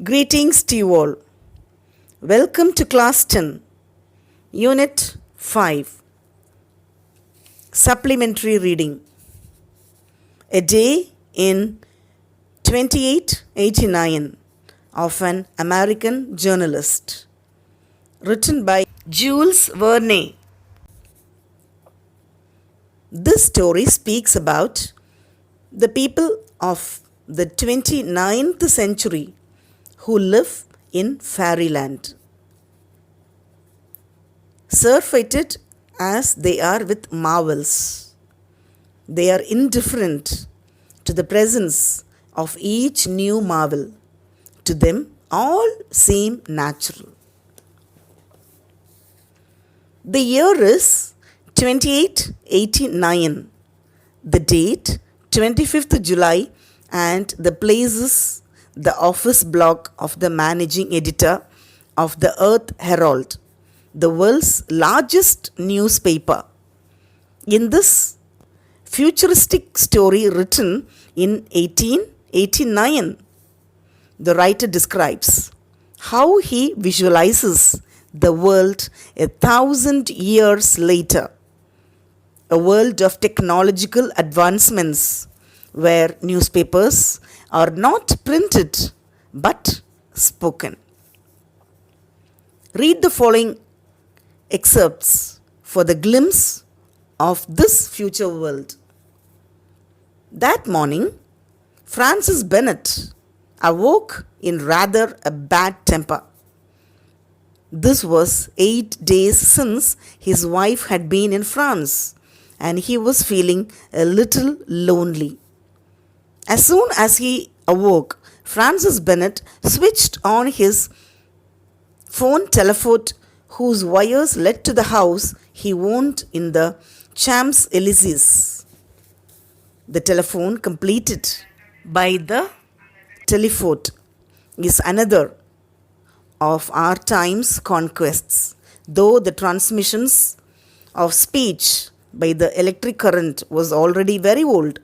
Greetings to you all. Welcome to Class 10, Unit 5, Supplementary Reading. A Day in 2889 of an American Journalist. Written by Jules Verne. This story speaks about the people of the 29th century who live in fairyland. Surfeited as they are with marvels, they are indifferent to the presence of each new marvel. To them, all seem natural. The year is 2889, the date 25th July, and the place is the office block of the managing editor of the Earth Herald, the world's largest newspaper. In this futuristic story written in 1889, the writer describes how he visualizes the world 1,000 years later, a world of technological advancements where newspapers are not printed but spoken. Read the following excerpts for the glimpse of this future world. That morning, Francis Bennett awoke in rather a bad temper. This was 8 days since his wife had been in France, and he was feeling a little lonely. As soon as he awoke, Francis Bennett switched on his phone telephone whose wires led to the house he owned in the Champs-Élysées. The telephone completed by the telephone is another of our time's conquests, though the transmissions of speech by the electric current was already very old.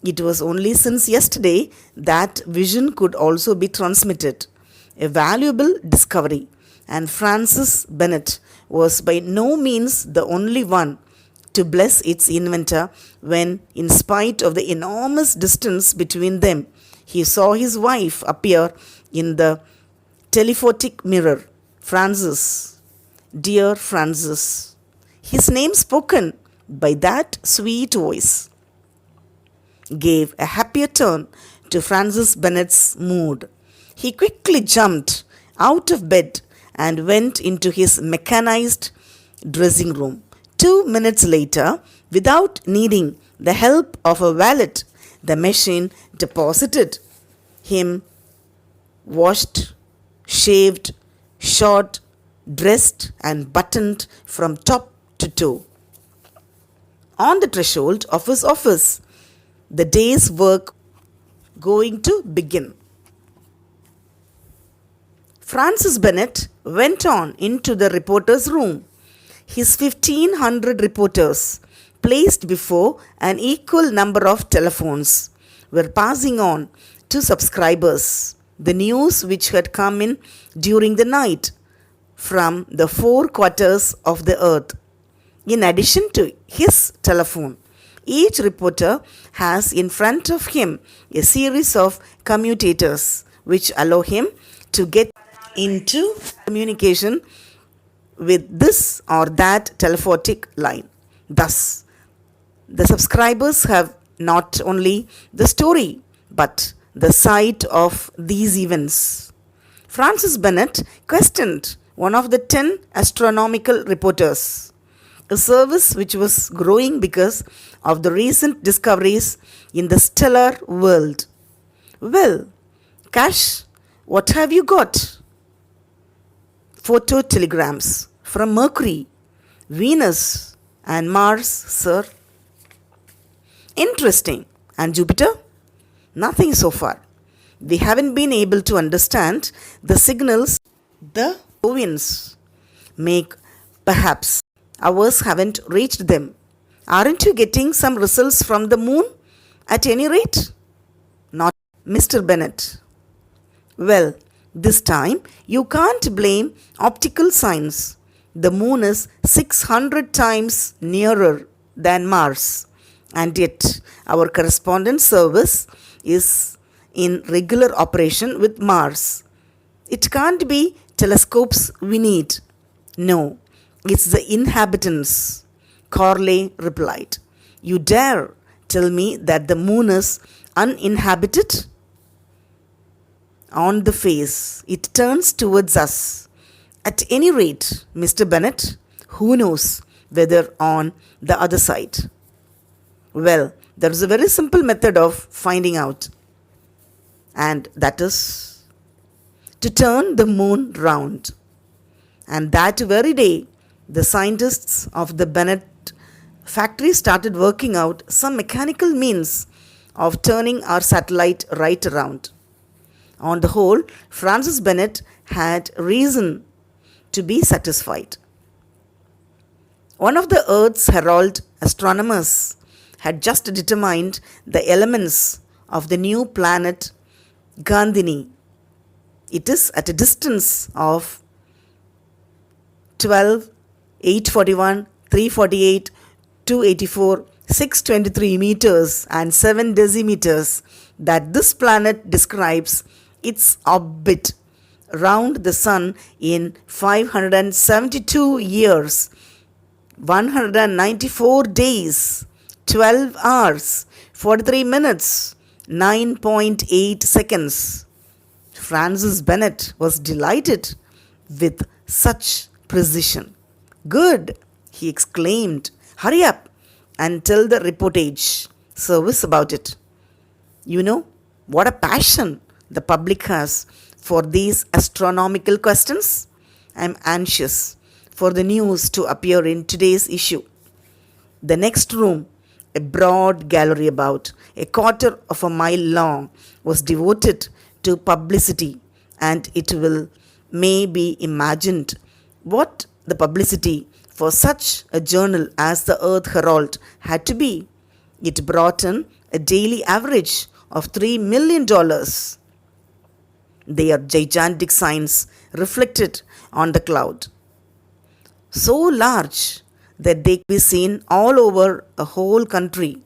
It was only since yesterday that vision could also be transmitted, a valuable discovery, and Francis Bennett was by no means the only one to bless its inventor when, in spite of the enormous distance between them, he saw his wife appear in the telephotic mirror. Francis, dear Francis, his name spoken by that sweet voice gave a happier turn to Francis Bennett's mood. He quickly jumped out of bed and went into his mechanized dressing room. 2 minutes later, without needing the help of a valet, the machine deposited him washed, shaved, shod, dressed, and buttoned from top to toe. On the threshold of his office, the day's work going to begin. Francis Bennett went on into the reporter's room. His 1,500 reporters, placed before an equal number of telephones, were passing on to subscribers the news which had come in during the night from the 4 quarters of the earth. In addition to his telephone, each reporter has in front of him a series of commutators which allow him to get into communication with this or that telephotic line. Thus, the subscribers have not only the story but the sight of these events. Francis Bennett questioned one of the 10 astronomical reporters, a service which was growing because of the recent discoveries in the stellar world. Well, Cash, what have you got? Photo telegrams from Mercury, Venus, and Mars, sir. Interesting. And Jupiter? Nothing so far. We haven't been able to understand the signals the Jovians make. Perhaps ours haven't reached them. Aren't you getting some results from the moon at any rate? Not Mr. Bennett. Well, This time, you can't blame optical science. The moon is 600 times nearer than Mars, and yet our correspondence service is in regular operation with Mars. It can't be telescopes we need. No, it's the inhabitants, Corley replied. You dare tell me that the moon is uninhabited? On the face, it turns towards us. At any rate, Mr. Bennet, who knows whether on the other side? Well, there is a very simple method of finding out, and that is to turn the moon round. And that very day, the scientists of the Bennet factory started working out some mechanical means of turning our satellite right around. On the whole, Francis Bennet had reason to be satisfied. One of the Earth's herald astronomers had just determined the elements of the new planet Gandhini. It is at a distance of 12, 841, 348, 284, 623 meters and 7 decimeters that this planet describes its orbit round the sun in 572 years, 194 days, 12 hours, 43 minutes, 9.8 seconds. Francis Bennet was delighted with such precision. Good, he exclaimed. Hurry up and tell the reportage service about it. You know what a passion the public has for these astronomical questions. I am anxious for the news to appear in today's issue. The next room, a broad gallery about a quarter of a mile long, was devoted to publicity, and it may be imagined what the publicity for such a journal as the Earth Herald had to be. It brought in a daily average of $3 million. Their gigantic signs reflected on the cloud, so large that they could be seen all over a whole country.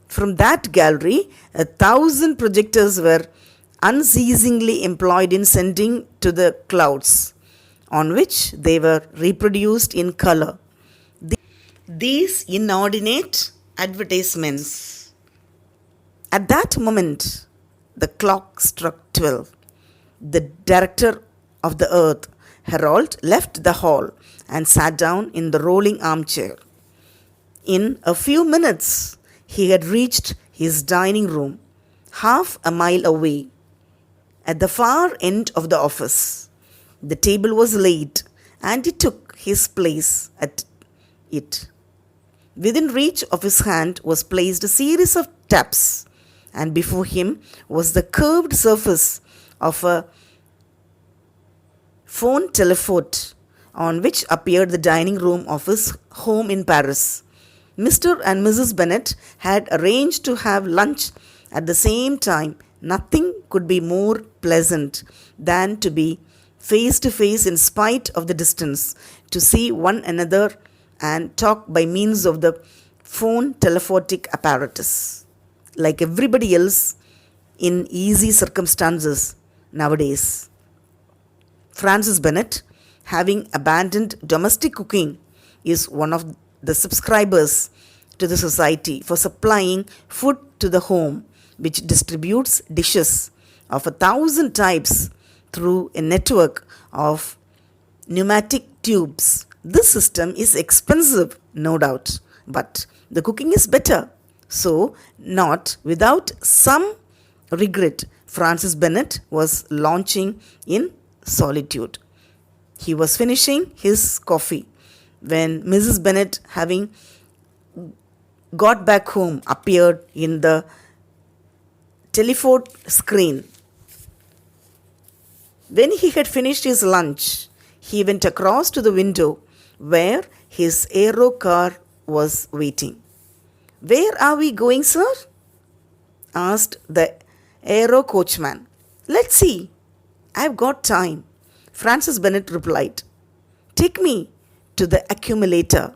From that gallery, 1,000 projectors were unceasingly employed in sending to the clouds, on which they were reproduced in color these inordinate advertisements. At that moment, the clock struck 12. The director of the Earth Herald left the hall and sat down in the rolling armchair. In a few minutes, he had reached his dining room, half a mile away, at the far end of the office. The table was laid, and he took his place at it. Within reach of his hand was placed a series of taps, and before him was the curved surface of a phone telephote on which appeared the dining room of his home in Paris. Mr. and Mrs. Bennet had arranged to have lunch at the same time. Nothing could be more pleasant than to be face to face in spite of the distance, to see one another and talk by means of the phone telephotic apparatus, like everybody else in easy circumstances nowadays. Francis Bennet, having abandoned domestic cooking, is one of the subscribers to the Society for Supplying Food to the Home, which distributes dishes of 1,000 types through a network of pneumatic tubes. This system is expensive, no doubt, but the cooking is better. So, not without some regret, Francis Bennet was launching in solitude. He was finishing his coffee when Mrs. Bennet, having got back home, appeared in the telephone screen. When he had finished his lunch, he went across to the window where his aero car was waiting. "Where are we going, sir?" asked the aero coachman. "Let's see," I've got time, Francis Bennett replied. Take me to the accumulator.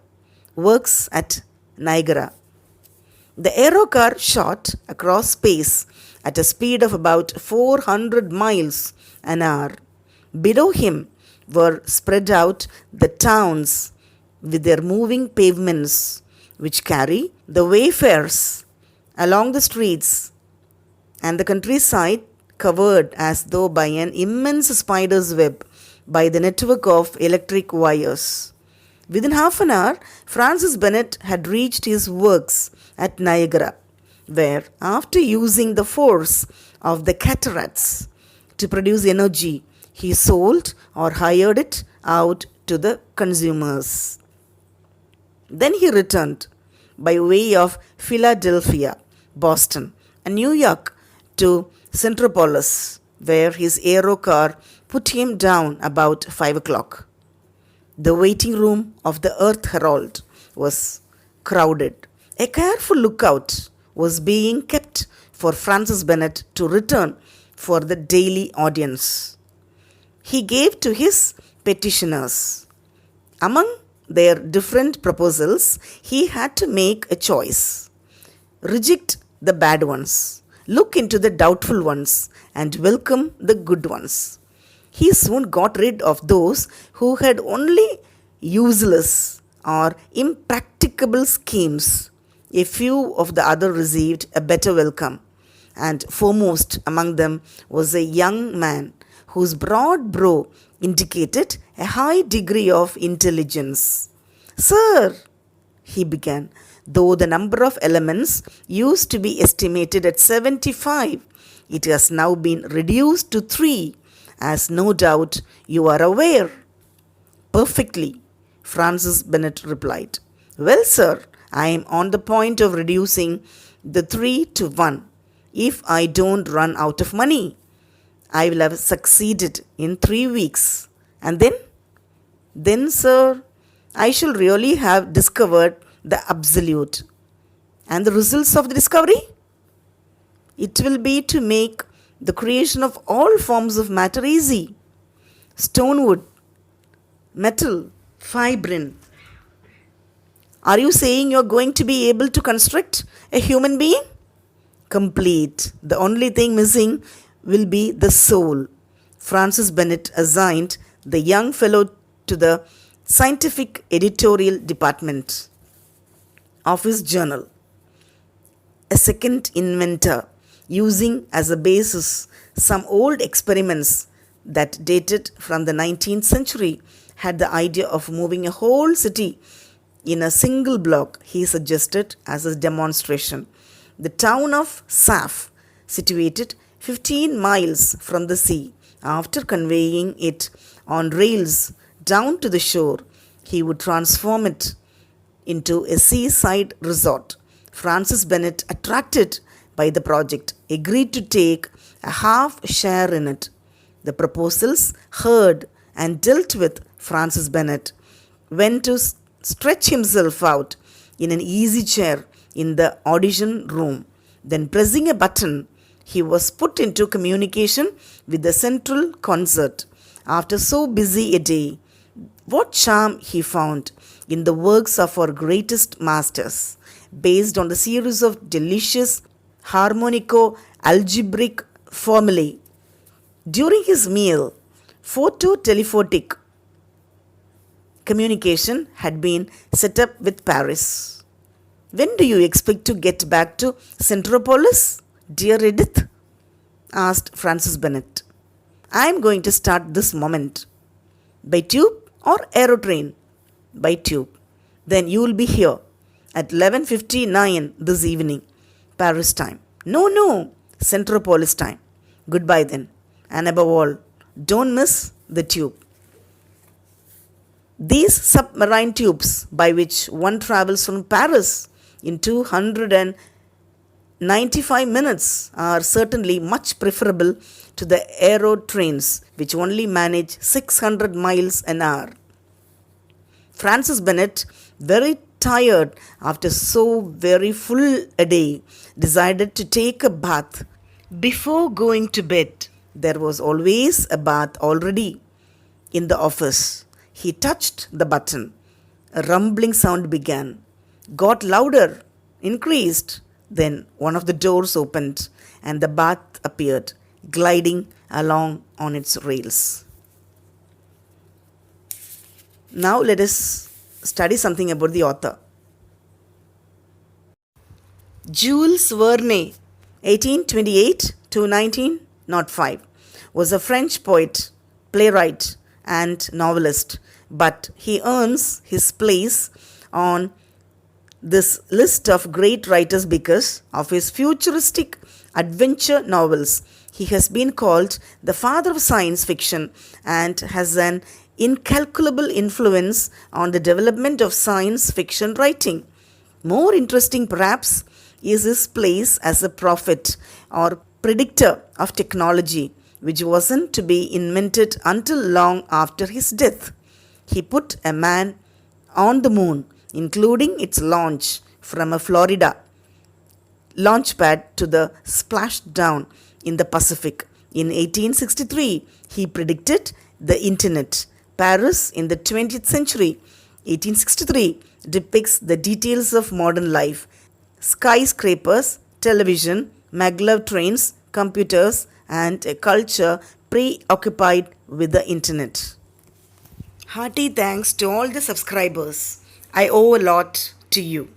Works at Niagara. The aerocar shot across space at a speed of about 400 miles an hour. Below him were spread out the towns with their moving pavements, which carry the wayfarers along the streets, and the countryside covered as though by an immense spider's web by the network of electric wires. Within half an hour, Francis Bennett had reached his works at Niagara, where, after using the force of the cataracts to produce energy, he sold or hired it out to the consumers. Then he returned by way of Philadelphia, Boston, and New York to Centropolis, where his aerocar put him down about 5 o'clock. The waiting room of the Earth Herald was crowded. A careful lookout was being kept for Francis Bennett to return for the daily audience. He gave to his petitioners. Among their different proposals, he had to make a choice. Reject the bad ones, look into the doubtful ones, and welcome the good ones. He soon got rid of those who had only useless or impracticable schemes. A few of the others received a better welcome, and foremost among them was a young man whose broad brow indicated a high degree of intelligence. Sir, he began, though the number of elements used to be estimated at 75, it has now been reduced to 3, as no doubt you are aware. Perfectly, Francis Bennett replied. Well, sir, I am on the point of reducing the 3 to 1 if I don't run out of money. I will have succeeded in 3 weeks. And then, sir, I shall really have discovered the absolute. And the results of the discovery? It will be to make the creation of all forms of matter easy. Stone, wood, metal, fibrin. Are you saying you are going to be able to construct a human being? Complete. The only thing missing will be the soul. Francis Bennett assigned the young fellow to the scientific editorial department of his journal. A second inventor, using as a basis some old experiments that dated from the 19th century, had the idea of moving a whole city in a single block. He suggested as a demonstration the town of Saf, situated 15 miles from the sea. After conveying it on rails down to the shore, he would transform it into a seaside resort. Francis Bennett, attracted by the project, agreed to take a half share in it. The proposals heard and dealt with, Francis Bennett went to stretch himself out in an easy chair in the audition room. Then, pressing a button, he was put into communication with the central concert. After so busy a day, what charm he found in the works of our greatest masters, based on the series of delicious harmonico-algebraic formulae. During his meal, photo-telephotic communication had been set up with Paris. When do you expect to get back to Centropolis, dear Edith? Asked Francis Bennett. I am going to start this moment. By tube or aerotrain? By tube. Then you will be here at 11:59 this evening, Paris time. No, Centropolis time. Goodbye then. And above all, don't miss the tube. These submarine tubes by which one travels from Paris in 295 minutes are certainly much preferable to the aero trains which only manage 600 miles an hour. Francis Bennett, very tired after so very full a day, decided to take a bath before going to bed. There was always a bath already in the office. He touched the button. A rumbling sound began, got louder, increased. Then one of the doors opened and the bath appeared, gliding along on its rails. Now let us study something about the author. Jules Verne, 1828 to 1905, was a French poet, playwright, and novelist, but he earns his place on this list of great writers because of his futuristic adventure novels. He has been called the father of science fiction and has an incalculable influence on the development of science fiction writing. More interesting, perhaps, is his place as a prophet or predictor of technology, which wasn't to be invented until long after his death. He put a man on the moon, including its launch from a Florida launchpad to the splashdown in the Pacific. In 1863, he predicted the internet. Paris in the 20th century, 1863, depicts the details of modern life: skyscrapers, television, maglev trains, computers, and a culture preoccupied with the internet. Hearty thanks to all the subscribers. I owe a lot to you.